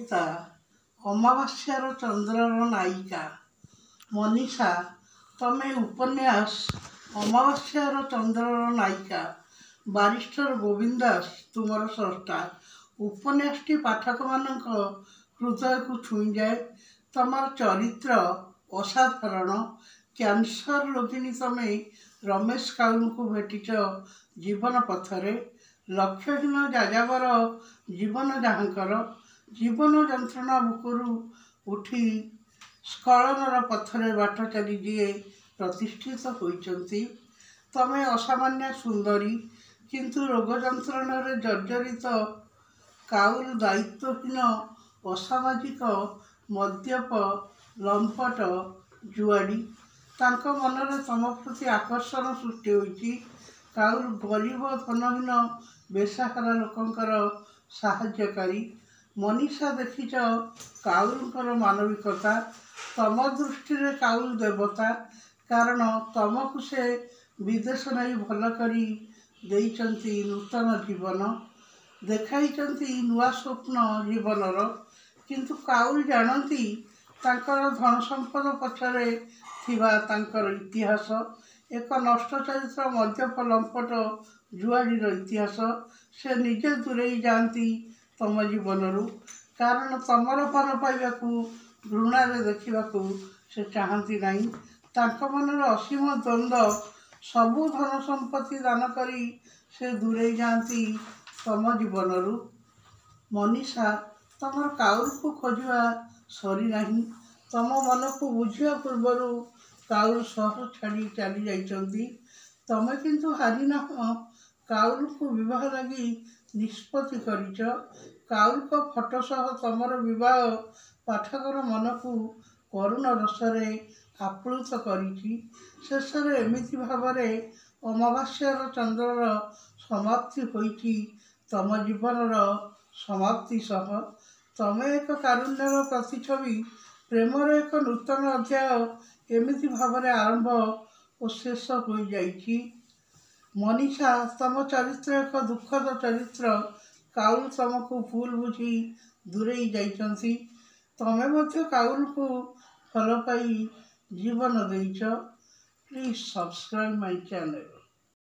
कविता अमावास्यार चंद्रर नायिका मनीषा तमे उपन्यास अमावास्यार चंद्रर नायिका बारिस्टर गोविंद दास तुमर स्रष्टा। उपन्यासटी पाठक मानक हृदय को छुई जाए। तमर चरित्र असाधारण। कैंसर रोगिणी तमे रमेश काउल को भेटिच जीवन पथरे। लक्ष्यहीन जाजावर जीवन जहाँकर जीवन जंत्रणा बुकरू उठी स्खलनर पथरे बाट चली दिए प्रतिष्ठित होइचंती। तमे असामान्य सुंदरी किंतु रोग जंत्रणा जर्जरित काउल दायित्वहीन असामाजिक मद्यप लंपट जुआड़ी। तांको मनरे तम प्रति आकर्षण सृष्टि होइची। काउल गरीब धनहीन बेसहारा लोकंकर साहाय्यकारी। मनीषा देखिच काउलकर मानविकता। तम दृष्टि रे काउल देवता, कारण तमको से विदेश नहीं भल करी देइचंती नूतन जीवन देखाइचंती नुआ स्वप्न जीवनर। किंतु काउल जानती तांकर धन संपद पछरे थिबा तांकर इतिहास एक नष्ट चरित्र मद्यप लंपट जुआड़ीर इतिहास। से निजे दूरेई जाती तम जीवनरू, कारण तमर भल पाइबाकू घृणारे देखिबाकू से चाहती नहीं। तांको मनर असीम द्वंद्व सबू धन संपत्ति दान करी से दूरेई जाती तम जीवनरू। मनीषा तमर काउल को खोजा सरी नहीं। तम मन को बुझिया पूर्वरु काउल सहर छाड़ी चली जाइचंती। तमे किंतु हारी ना काउल को विवाह लगी निष्पत्ति करिच। काउल को फोटो सह तमर विवाह पाठकर मन को करुण रसरे आप्लुत करिछि। शेषरे एमिति भावरे अमावास्यार चंद्रर समाप्ति होइछि तम जीवनर समाप्ति सह। तमे एक कारुण्यर प्रतिछवि। प्रेमर एक नूतन अध्याय एमिति भावरे आरंभ और शेष हो जाइछि। मनीषा तम चरित्र एक दुखद चरित्र। काउल तमको भूल बुझी दूरेई जाइचंती। तमे मध्य काउल को भल पाई जीवन देइछ। Please subscribe my channel.